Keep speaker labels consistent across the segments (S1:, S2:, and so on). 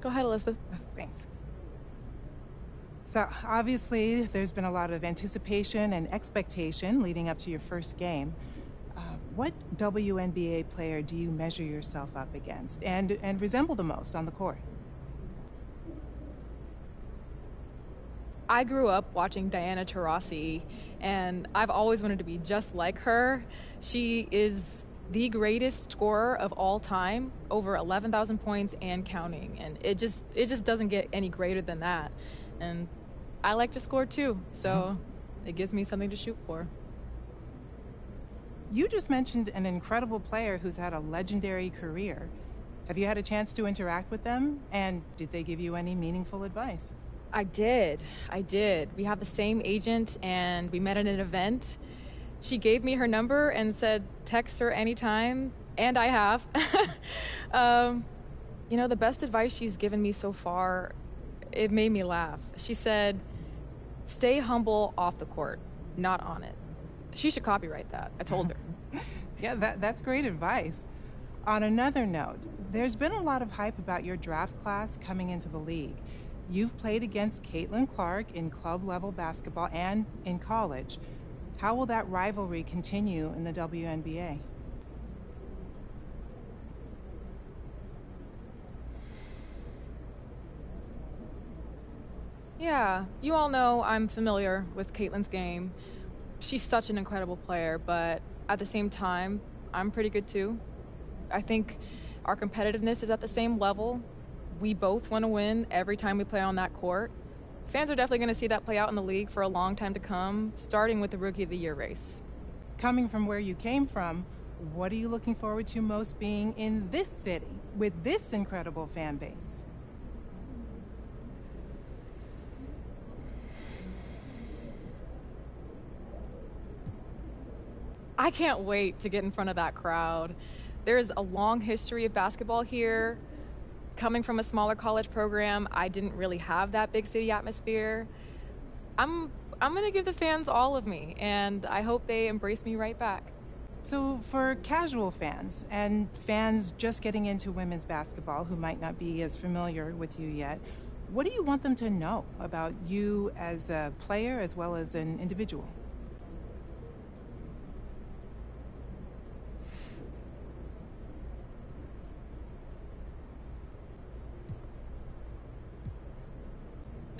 S1: Go ahead, Elizabeth.
S2: Thanks. So obviously, there's been a lot of anticipation and expectation leading up to your first game. What WNBA player do you measure yourself up against and resemble the most on the court?
S1: I grew up watching Diana Taurasi, and I've always wanted to be just like her. She is the greatest scorer of all time, over 11,000 points and counting, and it just doesn't get any greater than that. And I like to score too, so it gives me something to shoot for.
S2: You just mentioned an incredible player who's had a legendary career. Have you had a chance to interact with them? And did they give you any meaningful advice?
S1: I did. We have the same agent, and we met at an event. She gave me her number and said, text her anytime, and I have. The best advice she's given me so far, it made me laugh. She said, stay humble off the court, not on it. She should copyright that. I told her.
S2: Yeah, that's great advice. On another note, there's been a lot of hype about your draft class coming into the league. You've played against Caitlin Clark in club-level basketball and in college. How will that rivalry continue in the WNBA?
S1: Yeah, you all know I'm familiar with Caitlin's game. She's such an incredible player, but at the same time, I'm pretty good too. I think our competitiveness is at the same level. We both want to win every time we play on that court. Fans are definitely going to see that play out in the league for a long time to come, starting with the Rookie of the Year race.
S2: Coming from where you came from, what are you looking forward to most being in this city with this incredible fan base?
S1: I can't wait to get in front of that crowd. There's a long history of basketball here. Coming from a smaller college program, I didn't really have that big city atmosphere. I'm going to give the fans all of me, and I hope they embrace me right back.
S2: So for casual fans and fans just getting into women's basketball who might not be as familiar with you yet, what do you want them to know about you as a player as well as an individual?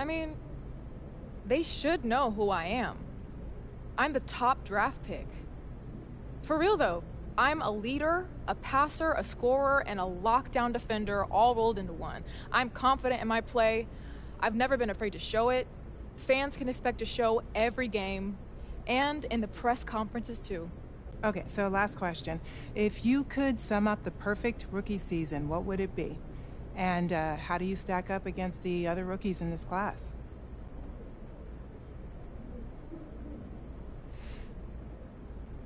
S1: I mean, they should know who I am. I'm the top draft pick. For real though, I'm a leader, a passer, a scorer, and a lockdown defender all rolled into one. I'm confident in my play. I've never been afraid to show it. Fans can expect to show every game, and in the press conferences too.
S2: Okay, so last question. If you could sum up the perfect rookie season, what would it be? And how do you stack up against the other rookies in this class?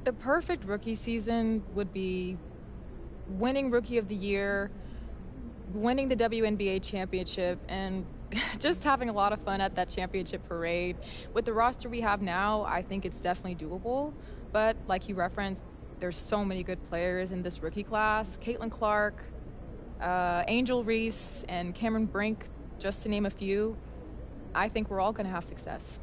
S1: The perfect rookie season would be winning Rookie of the Year, winning the WNBA championship, and just having a lot of fun at that championship parade. With the roster we have now, I think it's definitely doable. But like you referenced, there's so many good players in this rookie class. Caitlin Clark, Angel Reese, and Cameron Brink, just to name a few. I think we're all going to have success.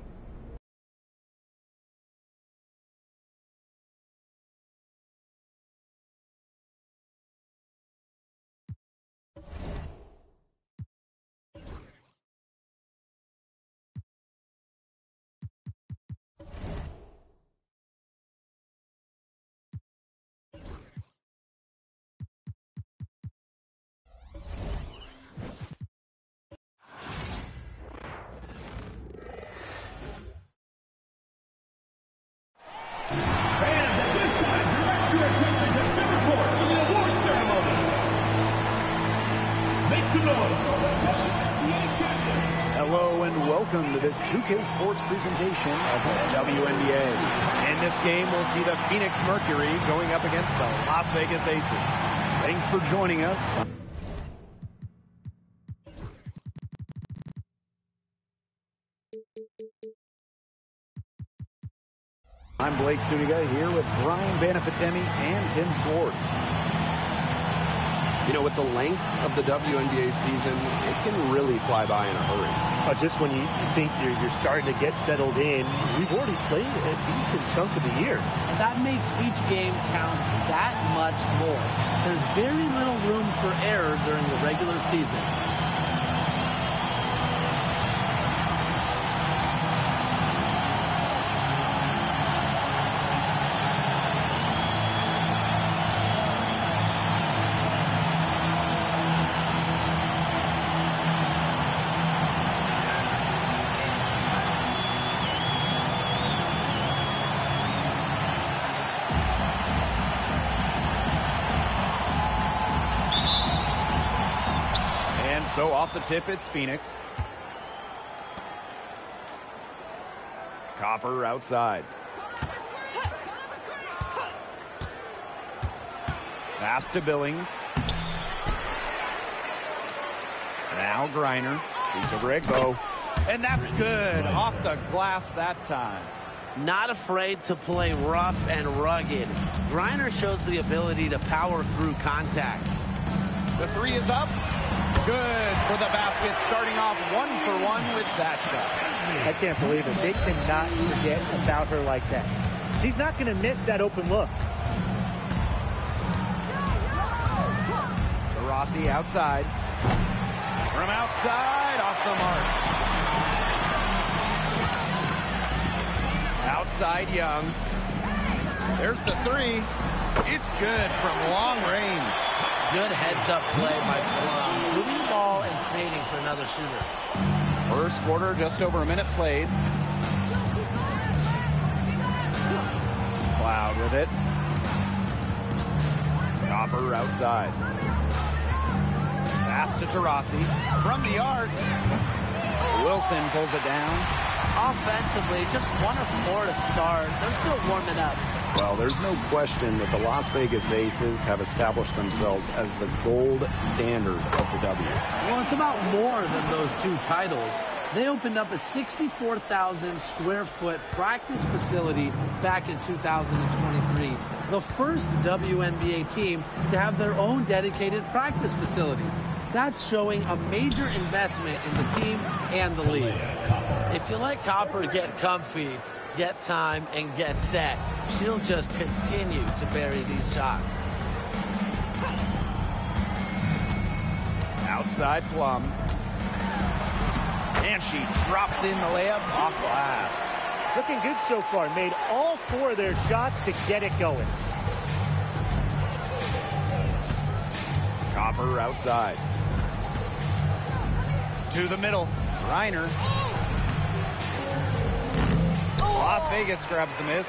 S3: Hello and welcome to this 2K Sports presentation of the WNBA.
S4: In this game, we'll see the Phoenix Mercury going up against the Las Vegas Aces.
S3: Thanks for joining us. I'm Blake Suniga here with Brian Banafitemi and Tim Swartz.
S5: You know, with the length of the WNBA season, it can really fly by in a hurry.
S6: Just when you think you're starting to get settled in, we've already played a decent chunk of the year.
S7: And that makes each game count that much more. There's very little room for error during the regular season.
S4: So off the tip, it's Phoenix. Copper outside. Pass to Billings. Now Griner shoots over Egbo. And that's good. Off the glass that time.
S7: Not afraid to play rough and rugged. Griner shows the ability to power through contact.
S4: The three is up. Good for the basket, starting off 1-for-1 with that shot.
S6: I can't believe it. They cannot forget about her like that. She's not going to miss that open look.
S4: Rossi outside. From outside, off the mark. Outside Young. There's the three. It's good from long range.
S7: Good heads-up play by Plum. Moving the ball and creating for another shooter.
S4: First quarter, just over a minute played. Cloud with it. Copper outside. Pass to Tarasi. From the arc. Wilson pulls it down.
S7: Offensively, just 1 of 4 to start. They're still warming up.
S3: Well, there's no question that the Las Vegas Aces have established themselves as the gold standard of the W.
S7: Well, it's about more than those 2 titles. They opened up a 64,000 square foot practice facility back in 2023. The first WNBA team to have their own dedicated practice facility. That's showing a major investment in the team and the league. If you let Copper get comfy, get time, and get set, she'll just continue to bury these shots.
S4: Outside Plum. And she drops in the layup off glass.
S6: Looking good so far. Made all 4 of their shots to get it going.
S4: Copper outside. To the middle. Reiner. Las Vegas grabs the miss.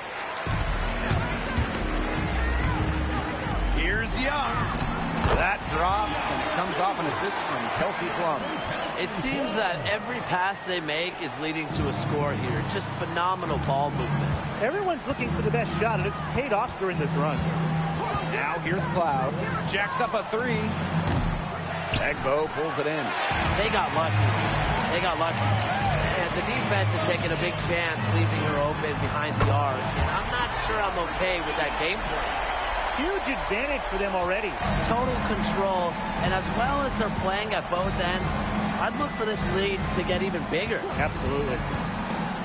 S4: Here's Young. That drops, and it comes off an assist from Kelsey Plum.
S7: It seems that every pass they make is leading to a score here. Just phenomenal ball movement.
S6: Everyone's looking for the best shot, and it's paid off during this run.
S4: Now here's Cloud. Jacks up a three. Egbo pulls it in.
S7: They got lucky. They got lucky. And the defense is taking a big chance, leaving her open behind the arc. And I'm not sure I'm okay with that game plan.
S6: Huge advantage for them already.
S7: Total control. And as well as they're playing at both ends, I'd look for this lead to get even bigger.
S6: Absolutely.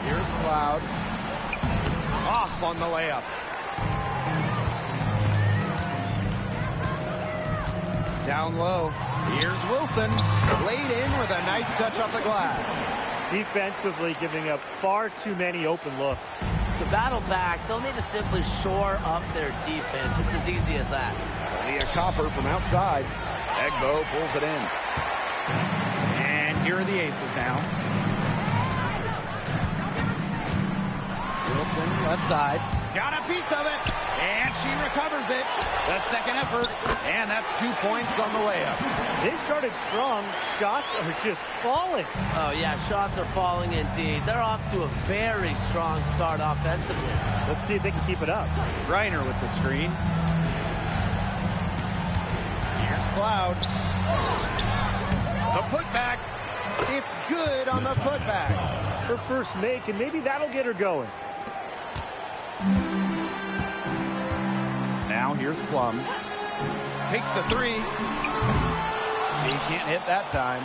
S4: Here's Cloud. Off on the layup. Down low. Here's Wilson. Laid in with a nice touch off the glass.
S6: Defensively giving up far too many open looks.
S7: To battle back, they'll need to simply shore up their defense. It's as easy as that.
S4: Leah Copper from outside. Egbo pulls it in. And here are the Aces now. Wilson left side. Got a piece of it, and she recovers it. The second effort, and that's 2 points on the layup.
S6: They started strong. Shots are just falling.
S7: Oh, yeah, shots are falling indeed. They're off to a very strong start offensively.
S6: Let's see if they can keep it up.
S4: Reiner with the screen. Here's Cloud. The putback. It's good on the putback.
S6: Her first make, and maybe that'll get her going.
S4: Now here's Plum. Takes the three. He can't hit that time.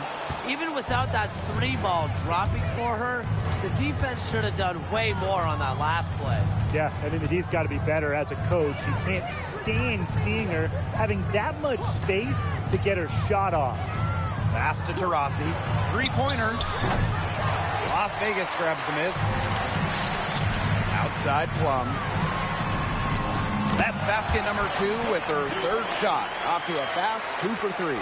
S7: Even without that three ball dropping for her, the defense should have done way more on that last play.
S6: Yeah, I think the D's got to be better as a coach. You can't stand seeing her having that much space to get her shot off.
S4: Pass to Taurasi. Three-pointer. Las Vegas grabs the miss. Outside Plum. That's basket number 2 with her third shot. Off to a fast 2 for 3.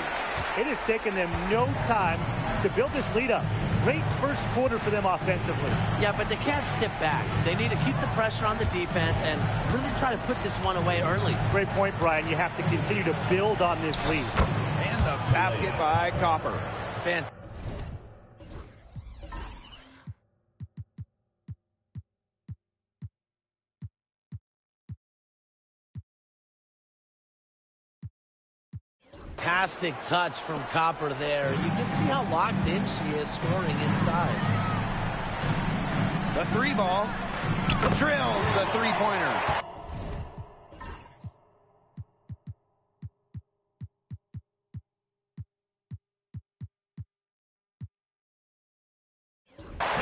S6: It has taken them no time to build this lead up. Great first quarter for them offensively.
S7: Yeah, but they can't sit back. They need to keep the pressure on the defense and really try to put this one away early.
S6: Great point, Brian. You have to continue to build on this lead.
S4: And the basket by Copper.
S7: Fantastic touch from Copper there. You can see how locked in she is scoring inside.
S4: The three ball. Drills the three-pointer.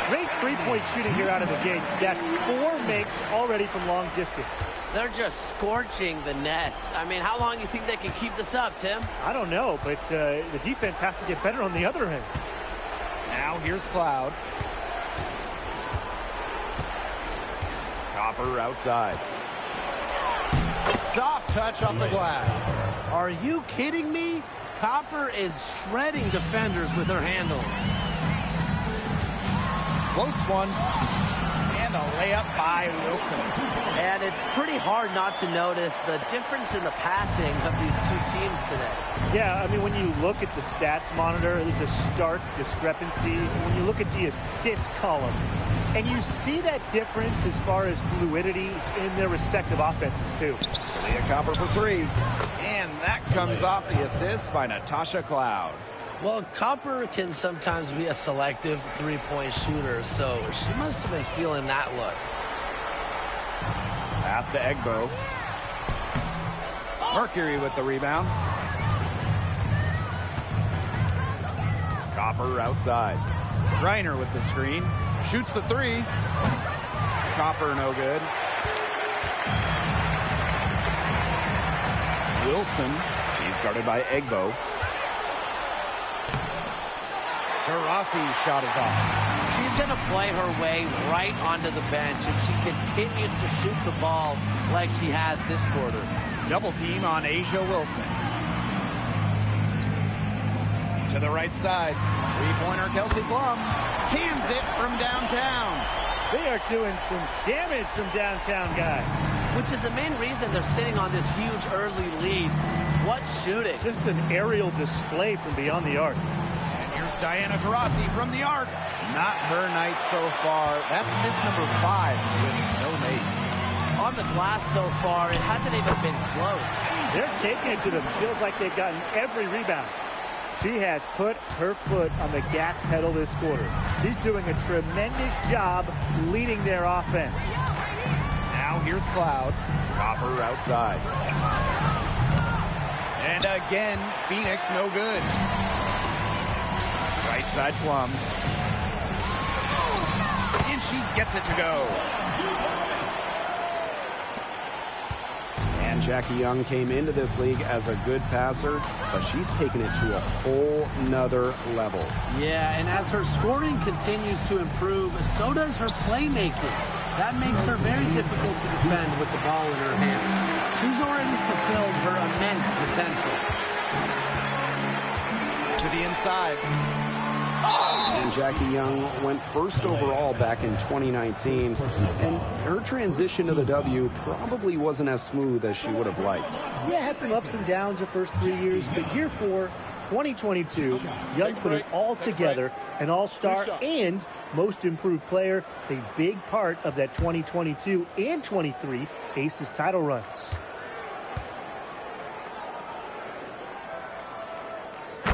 S6: Great three-point shooting here out of the gates. That's 4 makes already from long distance.
S7: They're just scorching the nets. I mean, how long do you think they can keep this up, Tim?
S6: I don't know, but the defense has to get better on the other end.
S4: Now here's Cloud. Copper outside. Soft touch off the glass.
S7: Are you kidding me? Copper is shredding defenders with her handles.
S4: Close one. And a layup by Wilson.
S7: And it's pretty hard not to notice the difference in the passing of these two teams today.
S6: Yeah, I mean, when you look at the stats monitor, there's a stark discrepancy. When you look at the assist column, and you see that difference as far as fluidity in their respective offenses, too.
S4: Leah Copper for 3. And that comes off the assist by Natasha Cloud.
S7: Well, Copper can sometimes be a selective three-point shooter, so she must have been feeling that look.
S4: Pass to Egbo. Mercury with the rebound. Copper outside. Reiner with the screen. Shoots the three. Copper no good. Wilson. He's guarded by Egbo. Taurasi's shot is off.
S7: She's going to play her way right onto the bench if she continues to shoot the ball like she has this quarter.
S4: Double team on Asia Wilson. To the right side. Three-pointer Kelsey Plum. Cans it from downtown.
S6: They are doing some damage from downtown, guys.
S7: Which is the main reason they're sitting on this huge early lead. What shooting.
S6: Just an aerial display from beyond the arc.
S4: And here's Diana Taurasi from the arc. Not her night so far. That's miss number 5 with no mates.
S7: On the glass so far, it hasn't even been close.
S6: They're taking it to them. Feels like they've gotten every rebound. She has put her foot on the gas pedal this quarter. She's doing a tremendous job leading their offense.
S4: Now here's Cloud. Copper outside. And again, Phoenix no good. Right side Plum. And she gets it to go.
S3: And Jackie Young came into this league as a good passer, but she's taken it to a whole nother level.
S7: Yeah, and as her scoring continues to improve, so does her playmaking. That makes her very difficult to defend with the ball in her hands. She's already fulfilled her immense potential.
S4: To the inside.
S3: and Jackie Young went first overall back in 2019, and her transition to the W probably wasn't as smooth as she would have liked.
S6: Yeah, had some ups and downs the first 3 years, but year 4, 2022, Young put it all together, an all-star and most improved player, a big part of that 2022 and 23 Aces title runs.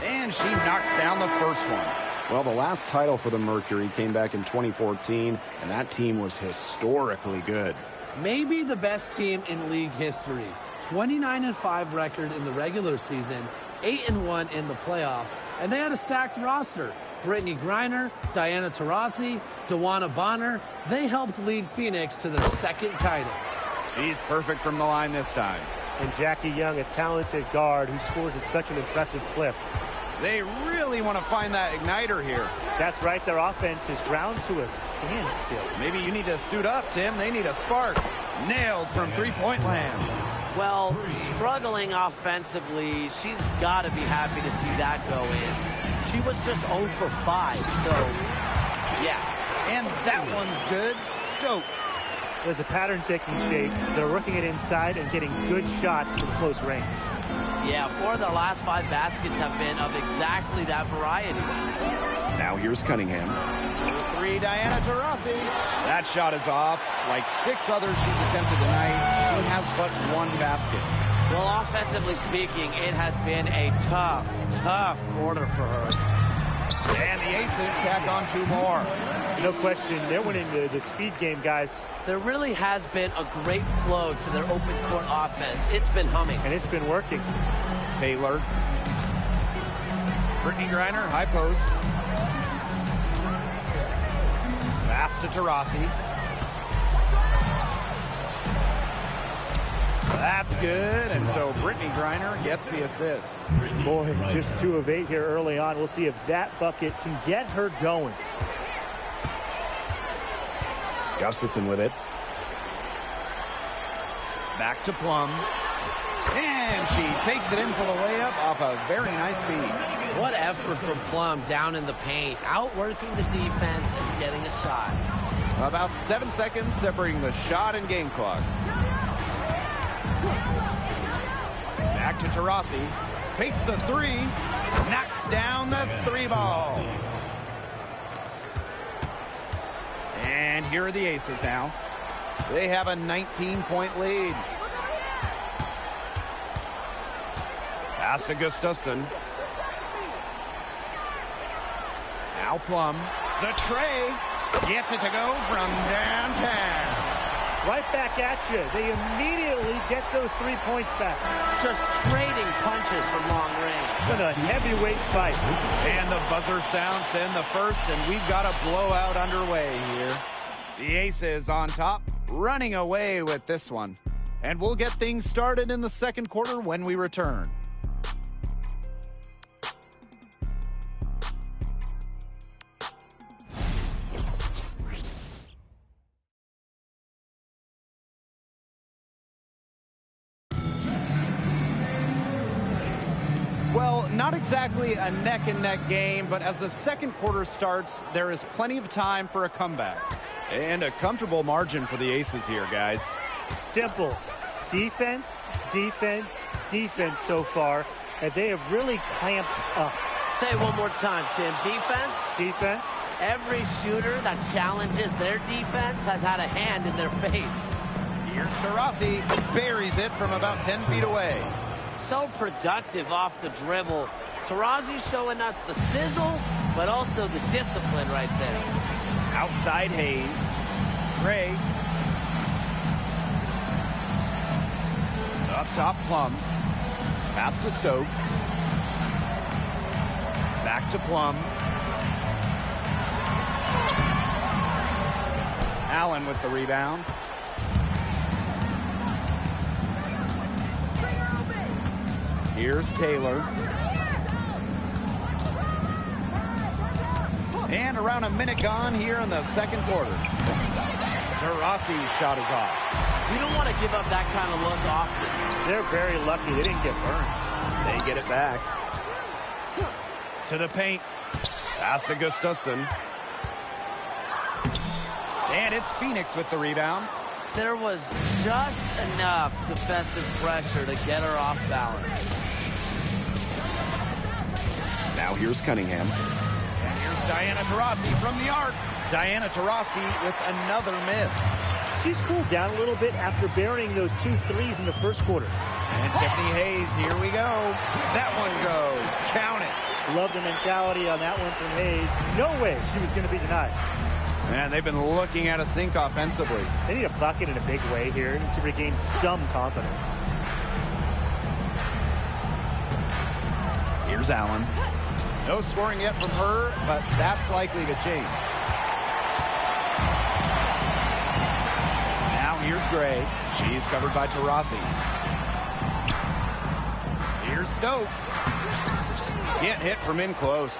S4: And she knocks down the first one.
S3: Well, the last title for the Mercury came back in 2014, and that team was historically good.
S7: Maybe the best team in league history. 29-5 record in the regular season, 8-1 in the playoffs, and they had a stacked roster. Brittany Griner, Diana Taurasi, Dawana Bonner, they helped lead Phoenix to their second title.
S4: She's perfect from the line this time.
S6: And Jackie Young, a talented guard who scores at such an impressive clip.
S4: They really want to find that igniter here.
S6: That's right, their offense is ground to a standstill.
S4: Maybe you need to suit up, Tim. They need a spark. Nailed from three-point land.
S8: Well, struggling offensively, she's got to be happy to see that go in. She was just 0 for 5, so yes.
S4: And that one's good. Stokes.
S6: There's a pattern taking shape. They're working it inside and getting good shots from close range.
S8: Yeah, 4 of their last 5 baskets have been of exactly that variety.
S3: Now here's Cunningham.
S4: 3, Diana Taurasi. That shot is off. Like 6 others she's attempted tonight, she has but 1 basket.
S8: Well, offensively speaking, it has been a tough quarter for her.
S4: And the Aces tack on 2 more.
S6: No question, they're winning the speed game, guys.
S8: There really has been a great flow to their open court offense. It's been humming.
S6: And it's been working.
S4: Taylor. Brittany Griner, high post. Pass to Taurasi. That's good, and so Brittany Griner gets the assist.
S6: Boy, just 2 of 8 here early on. We'll see if that bucket can get her going.
S3: Gustafson with it.
S4: Back to Plum. And she takes it in for the layup off a very nice feed.
S7: What effort from Plum down in the paint, outworking the defense and getting a shot.
S4: About 7 seconds separating the shot and game clocks. Back to Taurasi. Takes the 3. Knocks down the 3 ball. And here are the Aces now. They have a 19-point lead. Pass to Gustafson. Now Plum. The tray. Gets it to go from downtown.
S6: Right back at you. They immediately get those 3 points back.
S8: Just trading punches from long range.
S6: Been a heavyweight fight.
S4: And the buzzer sounds to end the first, and we've got a blowout underway here. The Aces on top, running away with this one. And we'll get things started in the second quarter when we return. Well, not exactly a neck-and-neck game, but as the second quarter starts, there is plenty of time for a comeback. And a comfortable margin for the Aces here, guys.
S6: Simple. Defense, defense, defense so far, and they have really clamped up.
S8: Say it one more time, Tim. Defense?
S6: Defense.
S8: Every shooter that challenges their defense has had a hand in their face.
S4: Here's Taurasi. Buries it from about 10 feet away.
S8: So productive off the dribble. Taurasi showing us the sizzle, but also the discipline right there.
S4: Outside Hayes. Gray. Up top Plum. Pass to Stokes. Back to Plum. Allen with the rebound. Here's Taylor. And around a minute gone here in the second quarter. Taurasi's shot is off.
S8: You don't want to give up that kind of look often.
S6: They're very lucky they didn't get burned.
S4: They get it back. To the paint. Pass to Gustafson. And it's Phoenix with the rebound.
S8: There was just enough defensive pressure to get her off balance.
S3: Now here's Cunningham.
S4: And here's Diana Taurasi from the arc. Diana Taurasi with another miss.
S6: She's cooled down a little bit after burying those 2 threes in the first quarter.
S4: And Tiffany Hayes, here we go. That one goes. Count it.
S6: Love the mentality on that one from Hayes. No way she was going to be denied.
S4: Man, they've been looking at a sink offensively.
S6: They need a bucket in a big way here to regain some confidence.
S4: Here's Allen. No scoring yet from her, but that's likely to change. Now here's Gray. She's covered by Taurasi. Here's Stokes. Can't hit from in close.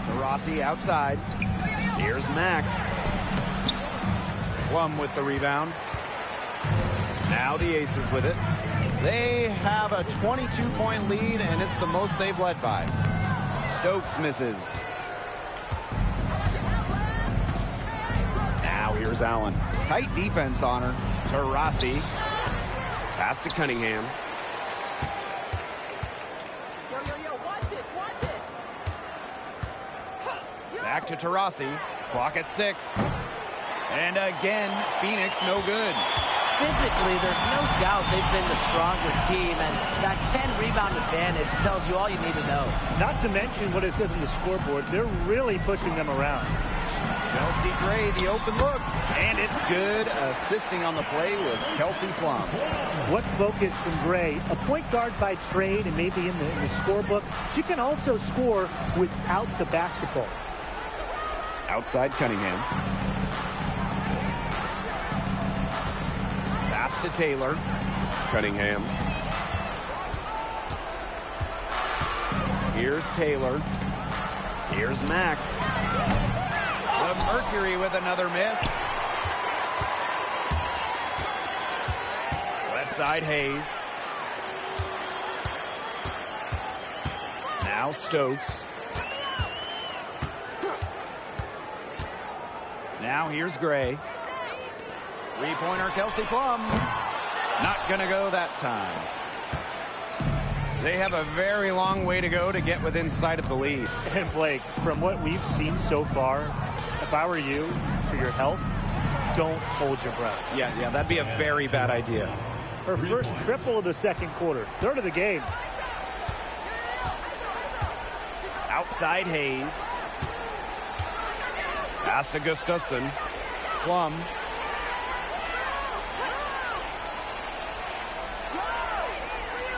S4: Taurasi outside. Here's Mack. Plum with the rebound. Now the Aces with it. They have a 22-point lead, and it's the most they've led by. Stokes misses. Now here's Allen. Tight defense on her. Taurasi.
S3: Pass to Cunningham.
S4: Back to Taurasi. Clock at 6. And again, Phoenix no good.
S8: Physically, there's no doubt they've been the stronger team, and that 10-rebound advantage tells you all you need to know.
S6: Not to mention what it says on the scoreboard. They're really pushing them around.
S4: Kelsey Gray, the open look. And it's good. Assisting on the play was Kelsey Plum.
S6: What focus from Gray? A point guard by trade and maybe in the scorebook. She can also score without the basketball.
S3: Outside Cunningham.
S4: Pass to Taylor.
S3: Cunningham.
S4: Here's Taylor. Here's Mack. The Mercury with another miss. Left side Hayes. Now Stokes. Now here's Gray. Three-pointer Kelsey Plum. Not going to go that time. They have a very long way to go to get within sight of the lead.
S6: And Blake, from what we've seen so far, if I were you, for your health, don't hold your breath.
S4: Yeah, that'd be a very bad idea.
S6: Her first triple of the second quarter, third of the game.
S4: Outside Hayes. Pass to Gustafson. Plum.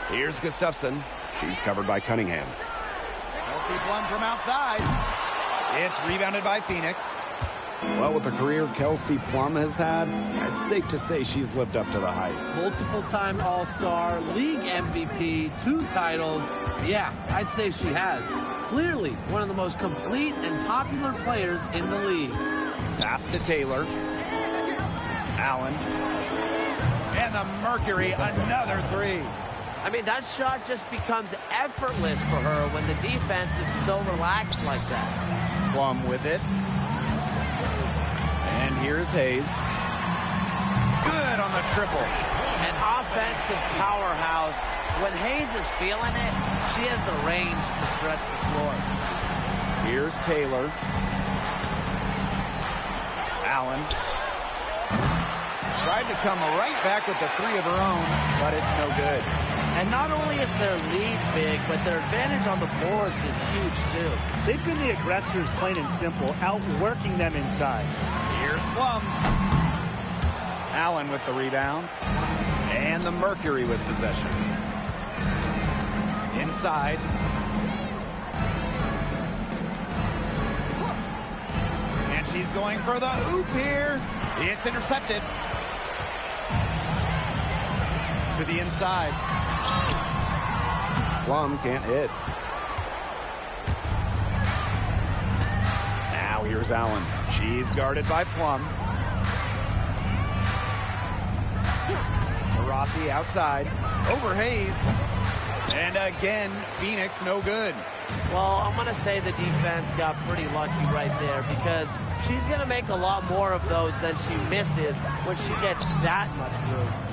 S4: Here's Gustafson.
S3: She's covered by Cunningham.
S4: Kelsey Plum from outside. It's rebounded by Phoenix.
S3: Well, with the career Kelsey Plum has had, it's safe to say she's lived up to the hype.
S7: Multiple-time All-Star, league MVP, 2 titles. Yeah, I'd say she has. Clearly one of the most complete and popular players in the league.
S4: Pass to Taylor. Allen. And the Mercury, another 3.
S8: I mean, that shot just becomes effortless for her when the defense is so relaxed like that.
S4: Plum with it. And here's Hayes. Good on the triple.
S8: An offensive powerhouse. When Hayes is feeling it, she has the range to stretch the floor.
S4: Here's Taylor. Allen. Tried to come right back with the 3 of her own, but it's no good.
S8: And not only is their lead big, but their advantage on the boards is huge, too.
S6: They've been the aggressors, plain and simple, outworking them inside.
S4: Here's Plum. Allen with the rebound. And the Mercury with possession. Inside. And she's going for the oop here. It's intercepted. To the inside.
S3: Plum can't hit.
S4: Now here's Allen. She's guarded by Plum. Taurasi outside. Over Hayes. And again, Phoenix no good.
S8: Well, I'm going to say the defense got pretty lucky right there because she's going to make a lot more of those than she misses when she gets that much room.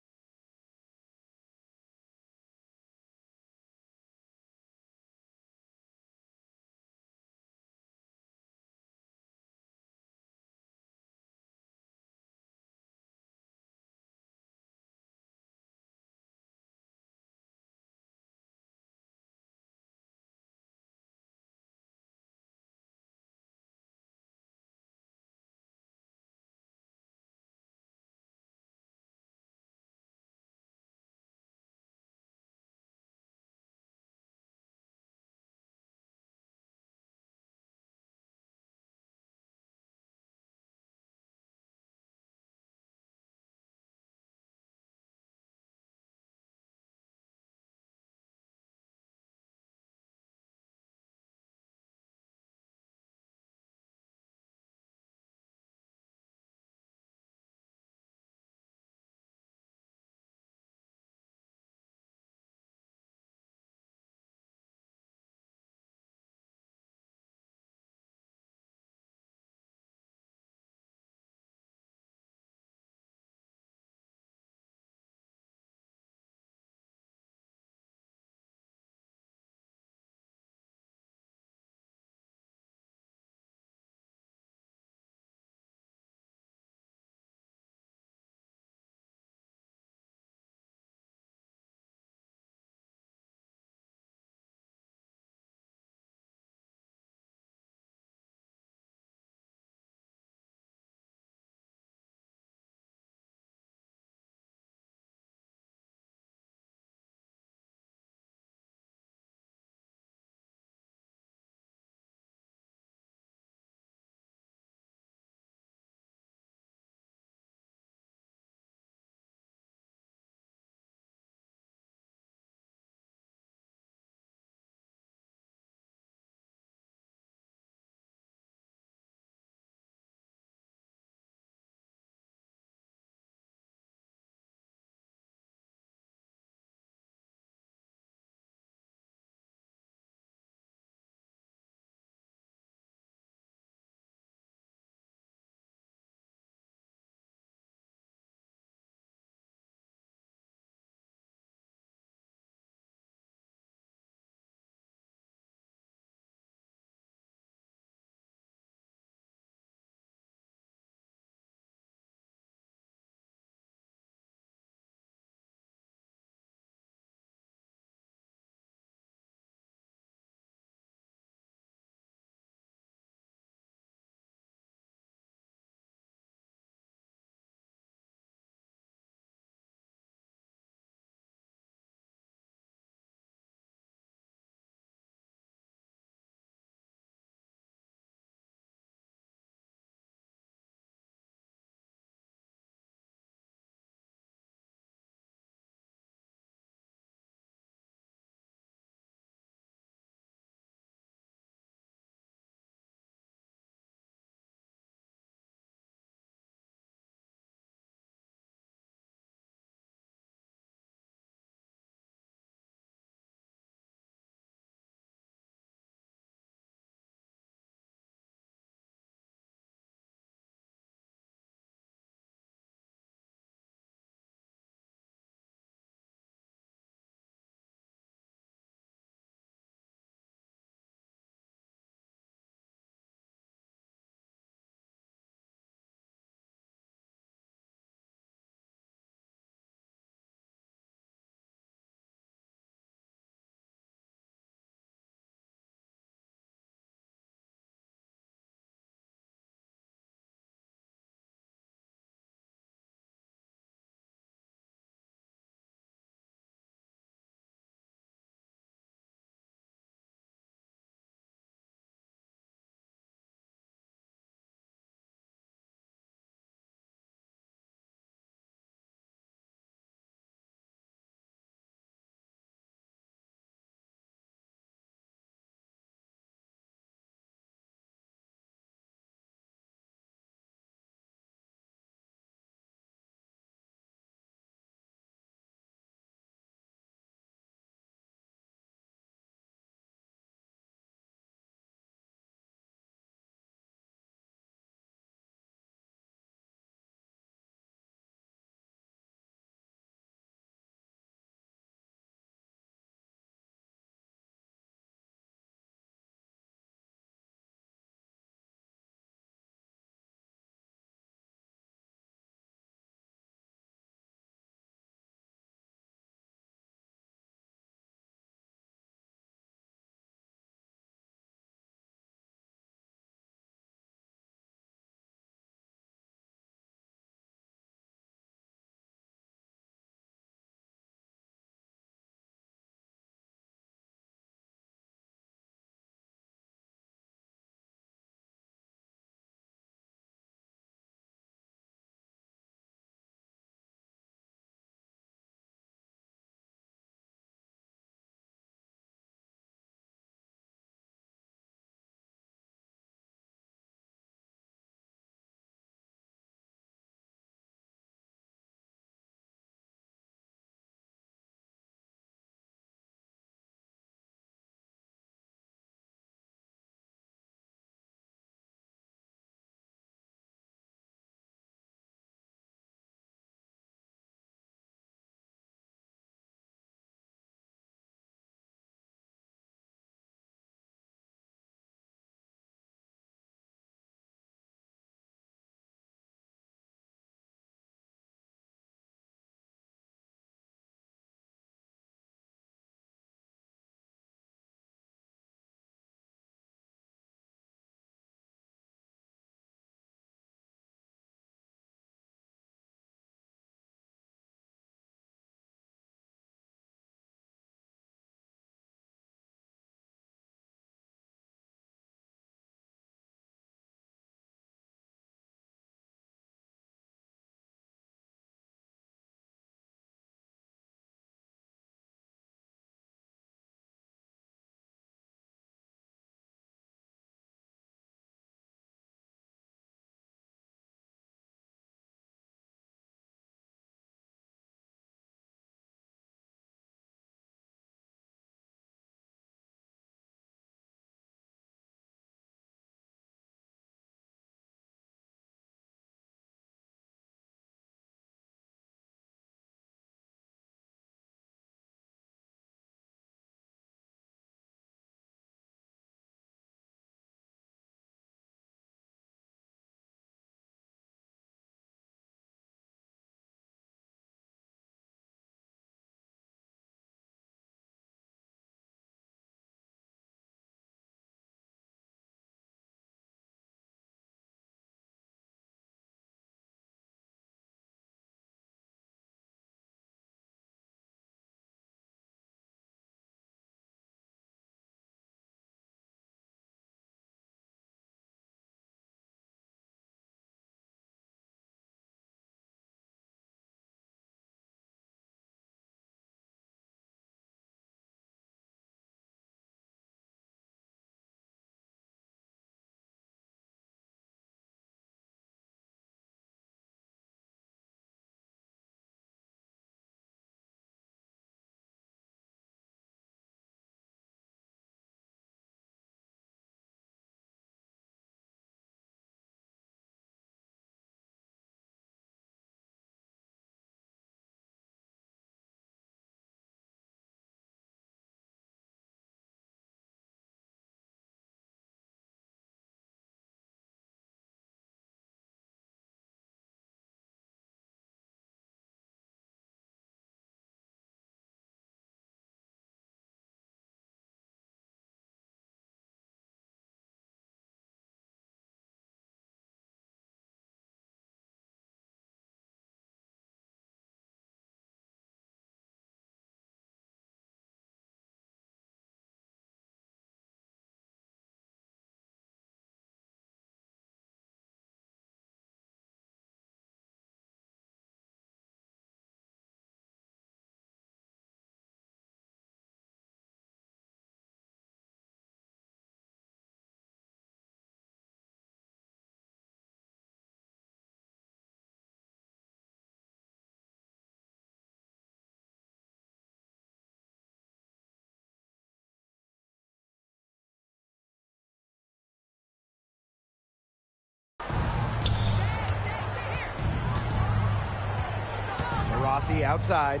S4: Taurasi outside.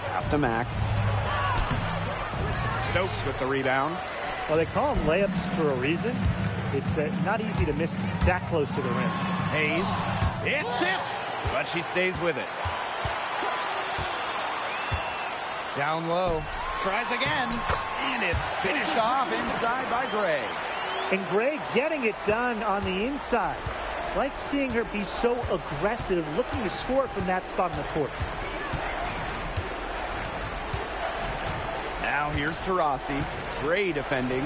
S3: Pass to Mack.
S4: Stokes with the rebound.
S6: Well, they call them layups for a reason. It's not easy to miss that close to the rim.
S4: Hayes. It's tipped, but she stays with it. Down low. Tries again, and it's finished off inside by Gray.
S6: And Gray getting it done on the inside. Like seeing her be so aggressive, looking to score from that spot in the court.
S4: Now here's Taurasi. Gray defending.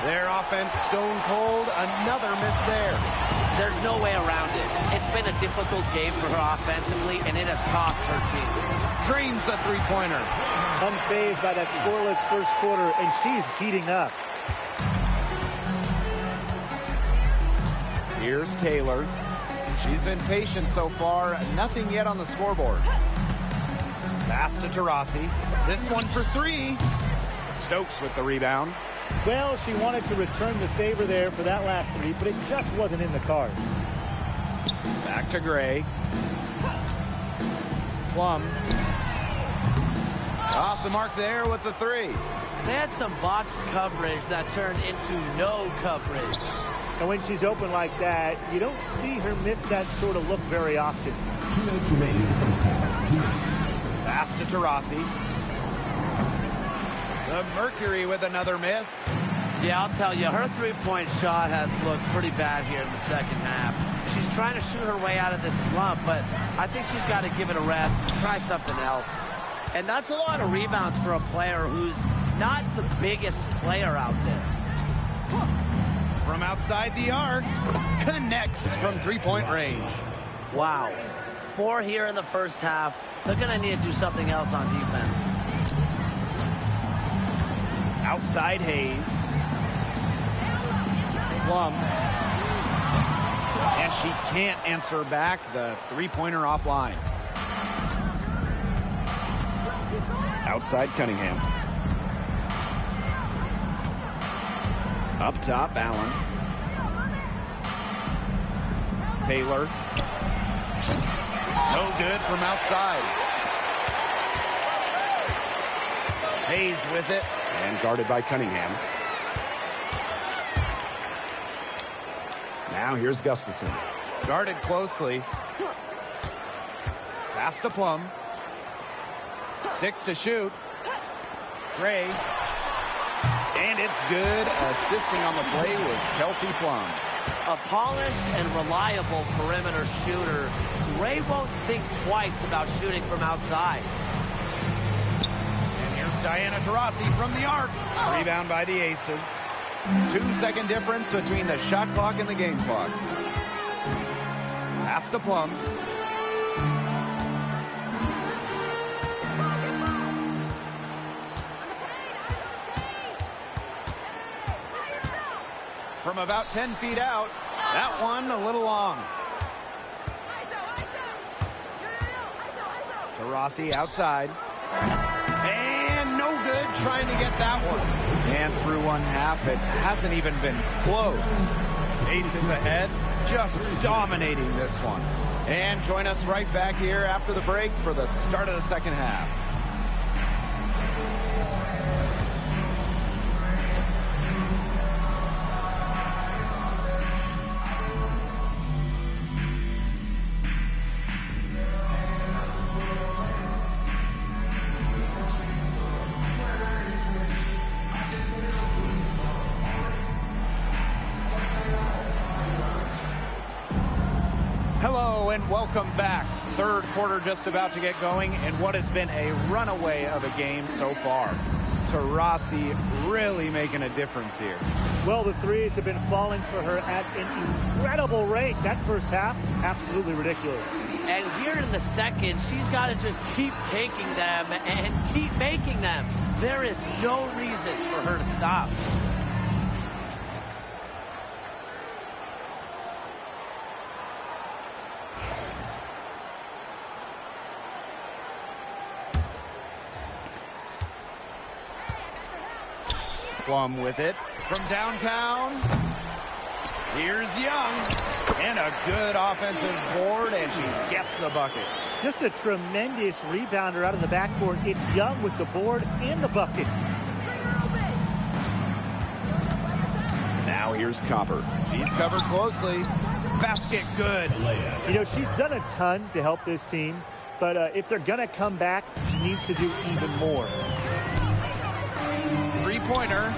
S4: Their offense stone cold. Another miss there.
S8: There's no way around it. It's been a difficult game for her offensively, and it has cost her team.
S4: Drains the three-pointer.
S6: Unfazed by that scoreless first quarter, and she's heating up.
S4: Here's Taylor. She's been patient so far. Nothing yet on the scoreboard. Pass to Taurasi. This one for three. Stokes with the rebound.
S6: Well, she wanted to return the favor there for that last three, but it just wasn't in the cards.
S4: Back to Gray. Plum. Off the mark there with the three.
S8: They had some botched coverage that turned into no coverage.
S6: And when she's open like that, you don't see her miss that sort of look very often.
S9: 2 minutes remaining in the first half. 2 minutes.
S4: Pass to Taurasi. The Mercury with another miss.
S8: Yeah, I'll tell you, her three-point shot has looked pretty bad here in the second half. She's trying to shoot her way out of this slump, but I think she's got to give it a rest and try something else. And that's a lot of rebounds for a player who's not the biggest player out there.
S4: From outside the arc, connects from three-point range.
S8: Wow. 4 here in the first half. They're going to need to do something else on defense.
S4: Outside Hayes. Plum. And she can't answer back. The three-pointer offline. Outside Cunningham. Up top, Allen. Taylor. No good from outside. Hayes with it.
S3: And guarded by Cunningham. Now here's Gustafson.
S4: Guarded closely. Pass to Plum. 6 to shoot. Gray. And it's good. Assisting on the play was Kelsey Plum.
S8: A polished and reliable perimeter shooter. Gray won't think twice about shooting from outside.
S4: And here's Diana Taurasi from the arc. Rebound by the Aces. 2-second difference between the shot clock and the game clock. Pass to Plum. From about 10 feet out, that one a little long. Taurasi outside. And no good trying to get that one. And through one half, it hasn't even been close. Aces ahead, just dominating this one. And join us right back here after the break for the start of the second half. Hello and welcome back. Third quarter just about to get going and what has been a runaway of a game so far. Taurasi really making a difference here.
S6: Well, the threes have been falling for her at an incredible rate. That first half, absolutely ridiculous.
S8: And here in the second, she's got to just keep taking them and keep making them. There is no reason for her to stop.
S4: Plum with it from downtown. Here's Young. And a good offensive board, and she gets the bucket.
S6: Just a tremendous rebounder out of the backcourt. It's Young with the board and the bucket.
S4: Now here's Copper. She's covered closely. Basket good.
S6: You know, she's done a ton to help this team, but if they're going to come back, she needs to do even more.
S4: Three-pointer.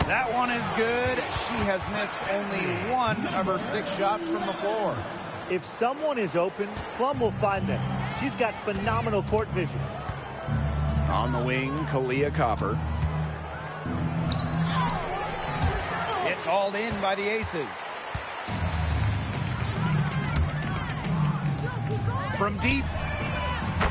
S4: That one is good. She has missed only one of her 6 shots from the floor.
S6: If someone is open, Plum will find them. She's got phenomenal court vision.
S4: On the wing, Kalia Copper. It's hauled in by the Aces. From deep,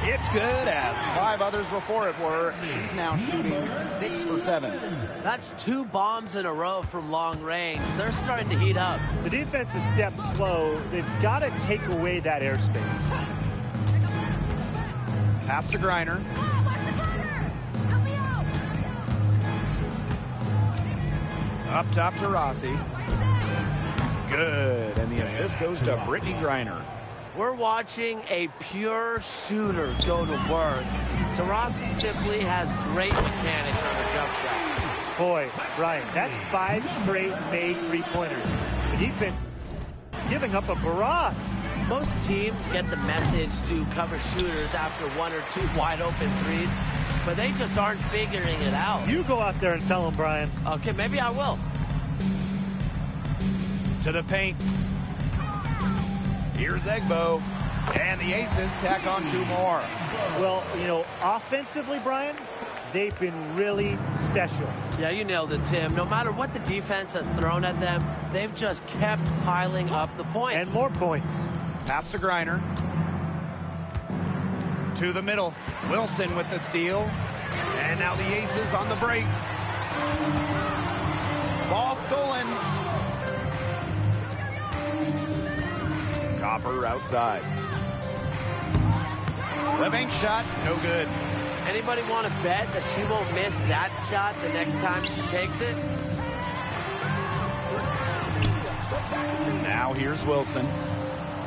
S4: it's good, as 5 others before it were. He's now shooting 6 for 7.
S8: That's 2 bombs in a row from long range. They're starting to heat up.
S6: The defense is stepped slow. They've got to take away that airspace.
S4: Pass to Griner. Up top to Rossi. Good, and the assist goes to Brittany Griner.
S8: We're watching a pure shooter go to work. Rossi simply has great mechanics on her jump shot.
S6: Boy, Brian, that's 5 straight made three-pointers. The defense is giving up a barrage.
S8: Most teams get the message to cover shooters after 1 or 2 wide-open threes, but they just aren't figuring it out.
S6: You go out there and tell them, Brian.
S8: Okay, maybe I will.
S4: To the paint. Here's Egbo, and the Aces tack on 2 more.
S6: Well, you know, offensively, Brian, they've been really special.
S8: Yeah, you nailed it, Tim. No matter what the defense has thrown at them, they've just kept piling up the points.
S6: And more points.
S4: Pass to Griner. To the middle. Wilson with the steal. And now the Aces on the break. Ball stolen. Copper outside. The bank shot, no good.
S8: Anybody want to bet that she won't miss that shot the next time she takes it?
S4: Now here's Wilson.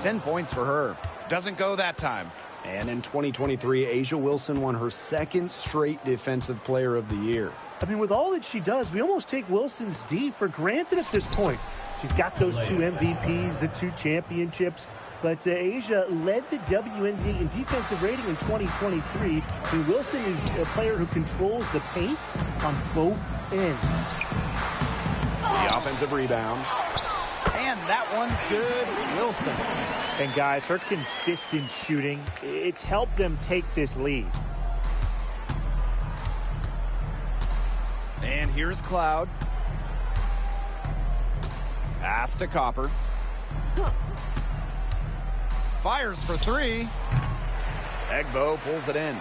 S4: 10 points for her. Doesn't go that time.
S3: And in 2023, A'ja Wilson won her 2nd straight Defensive Player of the Year.
S6: I mean, with all that she does, we almost take Wilson's D for granted at this point. She's got those 2 MVPs, the 2 championships. But A'ja led the WNBA in defensive rating in 2023. And Wilson is a player who controls the paint on both ends.
S3: The offensive rebound.
S4: And that one's good. Wilson.
S6: And guys, her consistent shooting, it's helped them take this lead.
S4: And here's Cloud. Pass to Copper. Fires for 3. Egbo pulls it in.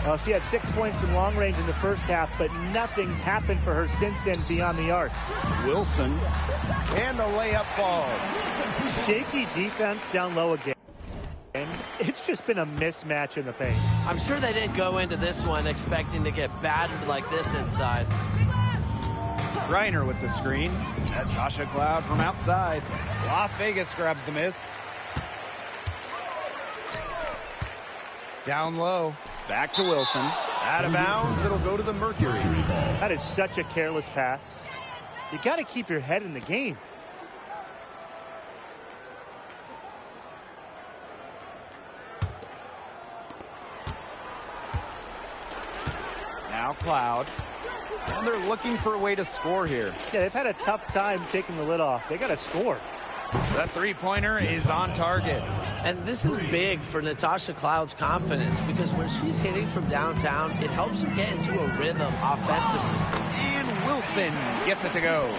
S6: Well, she had 6 points from long range in the first half, but nothing's happened for her since then beyond the arc.
S4: Wilson. And the layup falls.
S6: Shaky defense down low again. And it's just been a mismatch in the paint.
S8: I'm sure they didn't go into this one expecting to get battered like this inside.
S4: Griner with the screen. Natasha Cloud from outside. Las Vegas grabs the miss. Down low. Back to Wilson. Out of bounds. It'll go to the Mercury.
S6: That is such a careless pass. You got to keep your head in the game.
S4: Now Cloud. And they're looking for a way to score here.
S6: Yeah, they've had a tough time taking the lid off. They got to score.
S4: The three-pointer is on target.
S8: And this is big for Natasha Cloud's confidence because when she's hitting from downtown, it helps her get into a rhythm offensively.
S4: And Wilson gets it to go.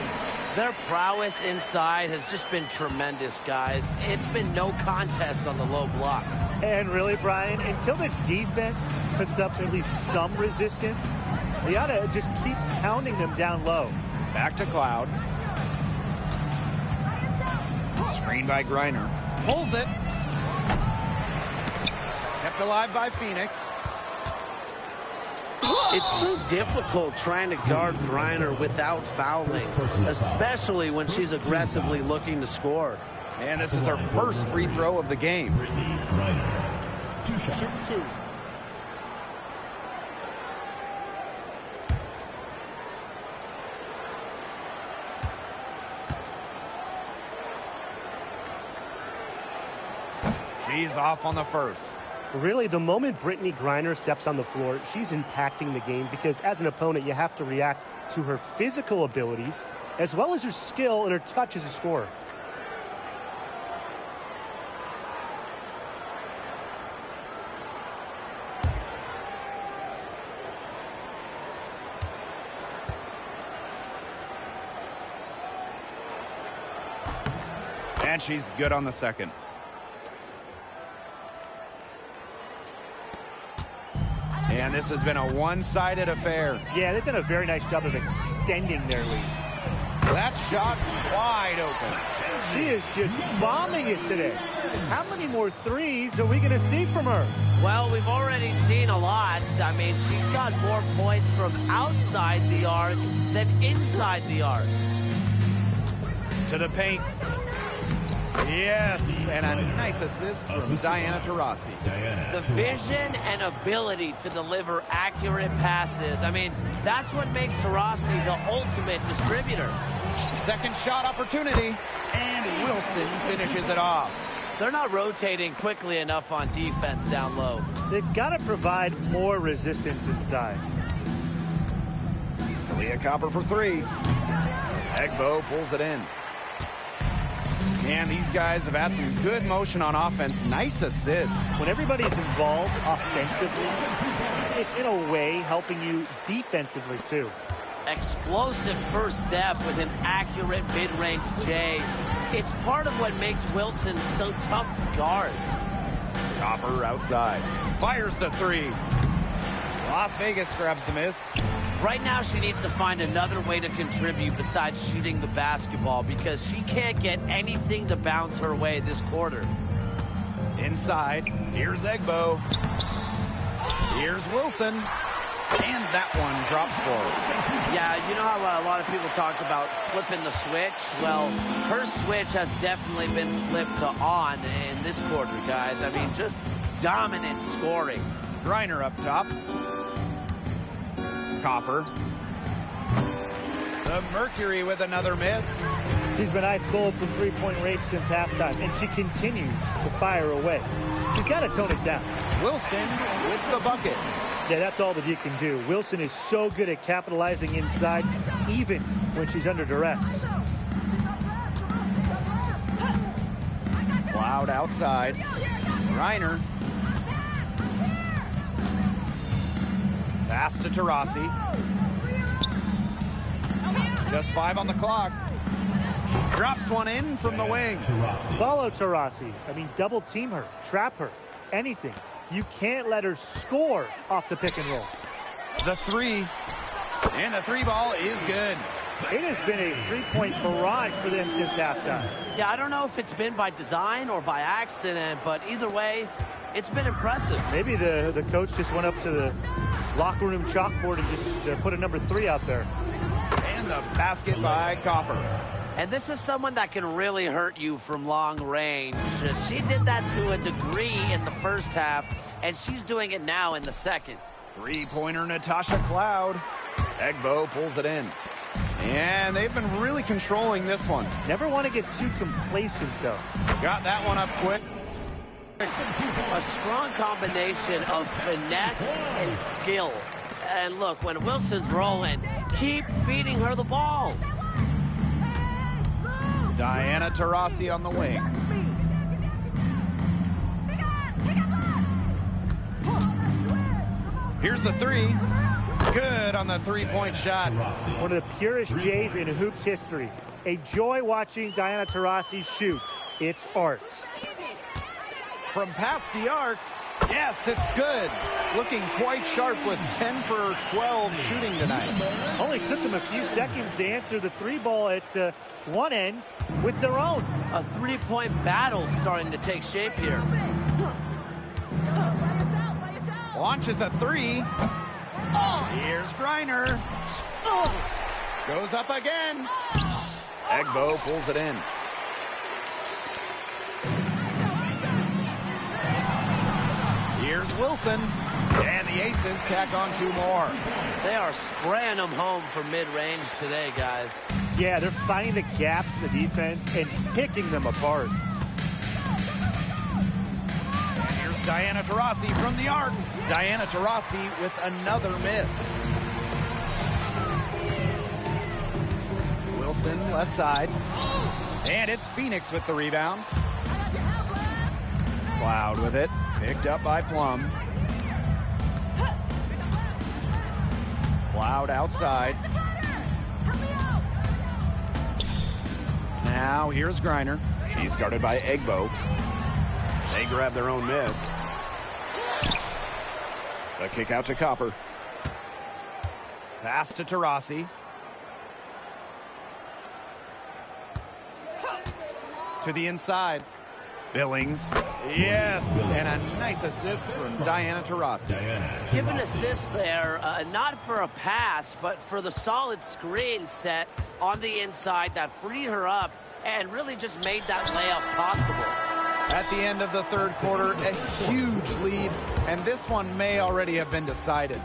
S8: Their prowess inside has just been tremendous, guys. It's been no contest on the low block.
S6: And really, Brian, until the defense puts up at least some resistance, they ought to just keep pounding them down low.
S4: Back to Cloud. Screen by Griner. Pulls it. Kept alive by Phoenix.
S8: It's so difficult trying to guard Griner without fouling, especially when she's aggressively looking to score.
S4: And this is her first free throw of the game.
S9: 2 shots.
S6: Shoot 2.
S4: She's off on the first.
S6: Really, the moment Brittany Griner steps on the floor, she's impacting the game because as an opponent, you have to react to her physical abilities as well as her skill and her touch as a scorer.
S4: And she's good on the second. And this has been a one-sided affair.
S6: Yeah, they've done a very nice job of extending their lead.
S4: That shot wide open.
S6: She is just bombing it today. How many more threes are we going to see from her?
S8: Well, we've already seen a lot. I mean, she's got more points from outside the arc than inside the arc.
S4: To the paint. Yes, and a nice assist from Diana Taurasi.
S8: The vision and ability to deliver accurate passes. I mean, that's what makes Taurasi the ultimate distributor.
S4: Second shot opportunity, and Wilson finishes it off.
S8: They're not rotating quickly enough on defense down low.
S6: They've got to provide more resistance inside.
S4: Leah Copper for three. Egbo pulls it in. And these guys have had some good motion on offense. Nice assists.
S6: When everybody's involved offensively, it's in a way helping you defensively too.
S8: Explosive first step with an accurate mid-range J. It's part of what makes Wilson so tough to guard.
S4: Copper outside. Fires the three. Las Vegas grabs the miss.
S8: Right now, she needs to find another way to contribute besides shooting the basketball because she can't get anything to bounce her way this quarter.
S4: Inside, here's Egbo. Here's Wilson. And that one drops forward.
S8: Yeah, you know how a lot of people talked about flipping the switch? Well, her switch has definitely been flipped to on in this quarter, guys. I mean, just dominant scoring.
S4: Griner up top. Copper. The Mercury with another miss.
S6: She's been ice cold from three-point range since halftime, and she continues to fire away. She's got to tone it down.
S4: Wilson with the bucket.
S6: Yeah, that's all that you can do. Wilson is so good at capitalizing inside, even when she's under duress.
S4: Loud outside. Griner. Pass to Taurasi. Just 5 on the clock. Drops one in from the wing.
S6: Follow Taurasi. I mean, double team her, trap her, anything. You can't let her score off the pick and roll.
S4: The three. And the three ball is good.
S6: It has been a three-point barrage for them since halftime.
S8: Yeah, I don't know if it's been by design or by accident, but either way, it's been impressive.
S6: Maybe the coach just went up to the locker room chalkboard and just put a number 3 out there.
S4: And the basket by Copper.
S8: And this is someone that can really hurt you from long range. She did that to a degree in the first half, and she's doing it now in the second.
S4: Three-pointer Natasha Cloud. Egbo pulls it in. And they've been really controlling this one.
S6: Never want to get too complacent, though.
S4: Got that one up quick.
S8: A strong combination of finesse and skill. And look, when Wilson's rolling, keep feeding her the ball.
S4: Diana Taurasi on the wing. Here's the three. Good on the three-point shot.
S6: One of the purest J's in hoops history. A joy watching Diana Taurasi shoot. It's art.
S4: From past the arc. Yes, it's good. Looking quite sharp with 10 for 12 shooting tonight.
S6: Only took them a few seconds to answer the three ball at one end with their own.
S8: A three-point battle starting to take shape here.
S4: Launches a three. Here's Griner. Goes up again. Egbo pulls it in. Wilson. And the Aces tack on 2 more.
S8: They are spraying them home for mid-range today, guys.
S6: Yeah, they're finding the gaps in the defense and picking them apart.
S4: And here's Diana Taurasi from the arc. Diana Taurasi with another miss. Wilson left side. And it's Phoenix with the rebound. Cloud with it. Picked up by Plum. Cloud outside. Now here's Griner.
S3: She's guarded by Egbo. They grab their own miss. The kick out to Copper.
S4: Pass to Taurasi. To the inside. Billings. Yes. And a nice assist from Diana Taurasi.
S8: Give an assist there, not for a pass, but for the solid screen set on the inside that freed her up and really just made that layup possible.
S4: At the end of the third quarter, a huge lead, and this one may already have been decided.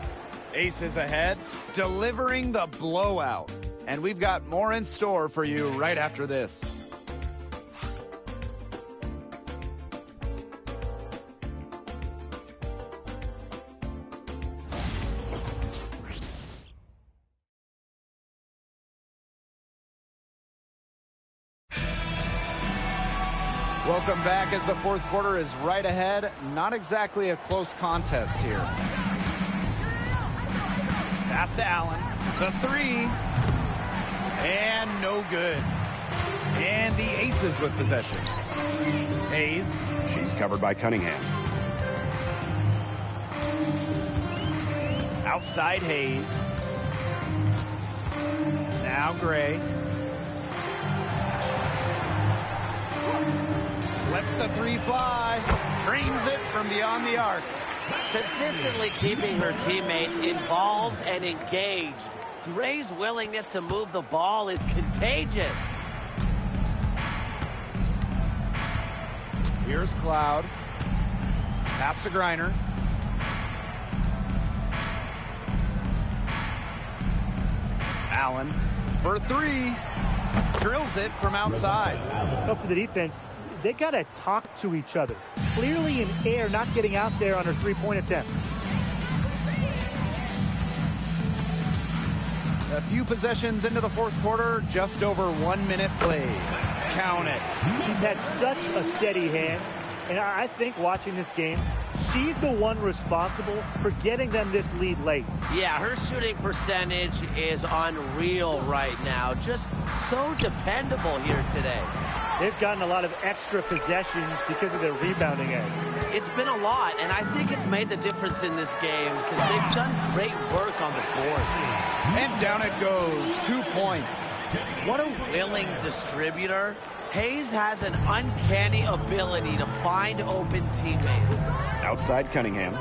S4: Aces ahead, delivering the blowout. And we've got more in store for you right after this. Welcome back as the fourth quarter is right ahead. Not exactly a close contest here. Pass to Allen. The 3. And no good. And the Aces with possession. Hayes.
S3: She's covered by Cunningham.
S4: Outside Hayes. Now Gray. Lets the 3 fly. Dreams it from beyond the arc.
S8: Consistently keeping her teammates involved and engaged. Gray's willingness to move the ball is contagious.
S4: Here's Cloud. Pass to Griner. Allen for 3. Drills it from outside.
S6: But for the defense, they got to talk to each other. Clearly in air, not getting out there on her three-point attempt.
S4: A few possessions into the fourth quarter, just over 1 minute played. Count it.
S6: She's had such a steady hand, and I think watching this game, she's the one responsible for getting them this lead late.
S8: Yeah, her shooting percentage is unreal right now. Just so dependable here today.
S6: They've gotten a lot of extra possessions because of their rebounding edge.
S8: It's been a lot, and I think it's made the difference in this game because they've done great work on the boards.
S4: And down it goes. 2 points.
S8: What a willing distributor. Hayes has an uncanny ability to find open teammates.
S3: Outside Cunningham.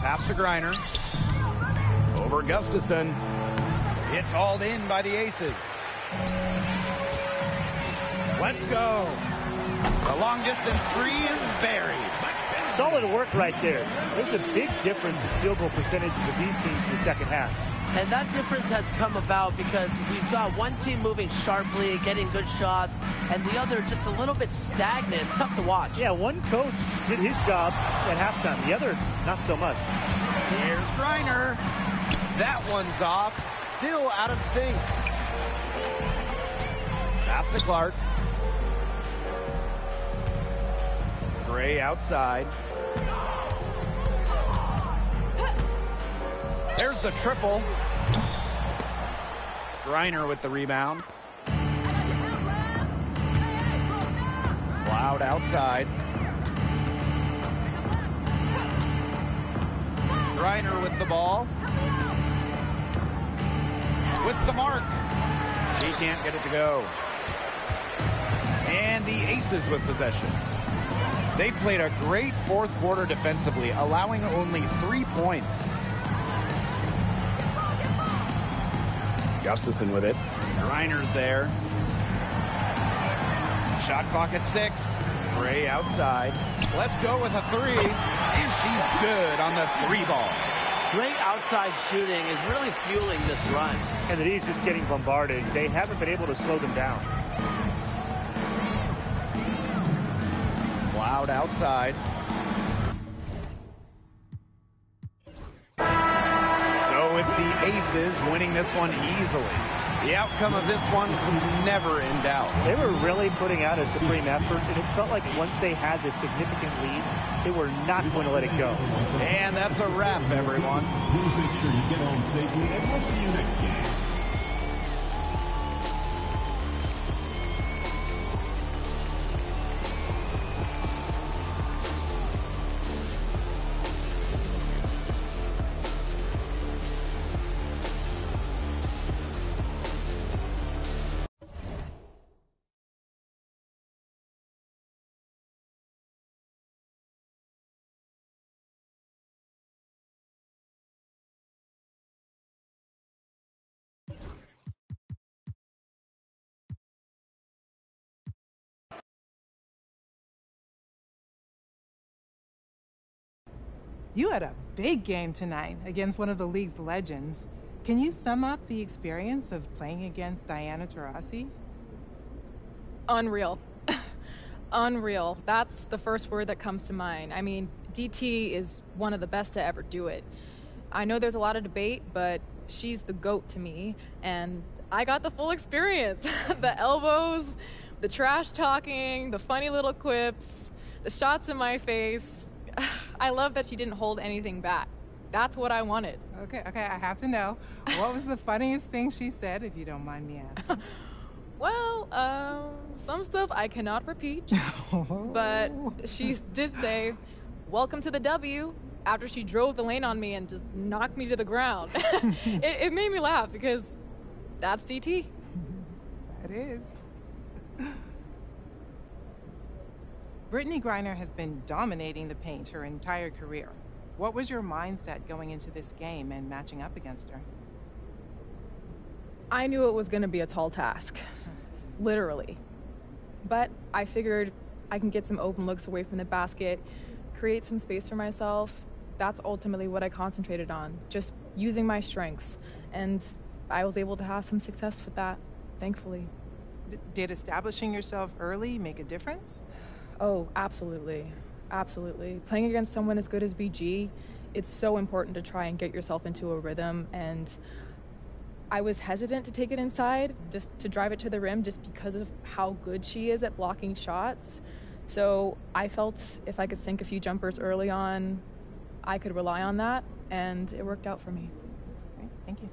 S4: Pass to Griner. Over Gustafson. It's hauled in by the Aces. Let's go. The long distance 3 is buried.
S6: Solid work right there. There's a big difference in field goal percentages of these teams in the second half.
S8: And that difference has come about because we've got one team moving sharply, getting good shots, and the other just a little bit stagnant. It's tough to watch.
S6: Yeah, one coach did his job at halftime. The other, not so much.
S4: Here's Griner. That one's off. Still out of sync. Pass to Clark. Gray outside. There's the triple. Griner with the rebound. Cloud outside. Griner with the ball. With some arc. He can't get it to go. And the Aces with possession. They played a great fourth quarter defensively, allowing only 3 points.
S3: Gustafson with it.
S4: Griner's there. Shot clock at 6. Gray outside. Let's go with a three. And she's good on the three ball.
S8: Great outside shooting is really fueling this run.
S6: And the D is just getting bombarded. They haven't been able to slow them down.
S4: Loud outside. So it's the Aces winning this one easily. The outcome of this one was never in doubt.
S6: They were really putting out a supreme effort, and it felt like once they had this significant lead, they were not going to let it go.
S4: And that's a wrap, everyone.
S9: Please make sure you get home safely, and we'll see you next game.
S2: You had a big game tonight against one of the league's legends. Can you sum up the experience of playing against Diana Taurasi?
S1: Unreal. Unreal. That's the first word that comes to mind. I mean, DT is one of the best to ever do it. I know there's a lot of debate, but she's the GOAT to me, and I got the full experience. The elbows, the trash talking, the funny little quips, the shots in my face. I love that she didn't hold anything back. That's what I wanted.
S2: Okay, I have to know. What was the funniest thing she said, if you don't mind me asking?
S1: Well, some stuff I cannot repeat, but she did say, "Welcome to the W," after she drove the lane on me and just knocked me to the ground. It made me laugh because that's DT.
S2: That is. Brittany Griner has been dominating the paint her entire career. What was your mindset going into this game and matching up against her?
S1: I knew it was going to be a tall task, literally. But I figured I can get some open looks away from the basket, create some space for myself. That's ultimately what I concentrated on, just using my strengths. And I was able to have some success with that, thankfully.
S2: Did establishing yourself early make a difference?
S1: Oh, absolutely. Absolutely. Playing against someone as good as BG, it's so important to try and get yourself into a rhythm. And I was hesitant to take it inside, just to drive it to the rim, just because of how good she is at blocking shots. So I felt if I could sink a few jumpers early on, I could rely on that, and it worked out for me.
S2: Okay, thank you.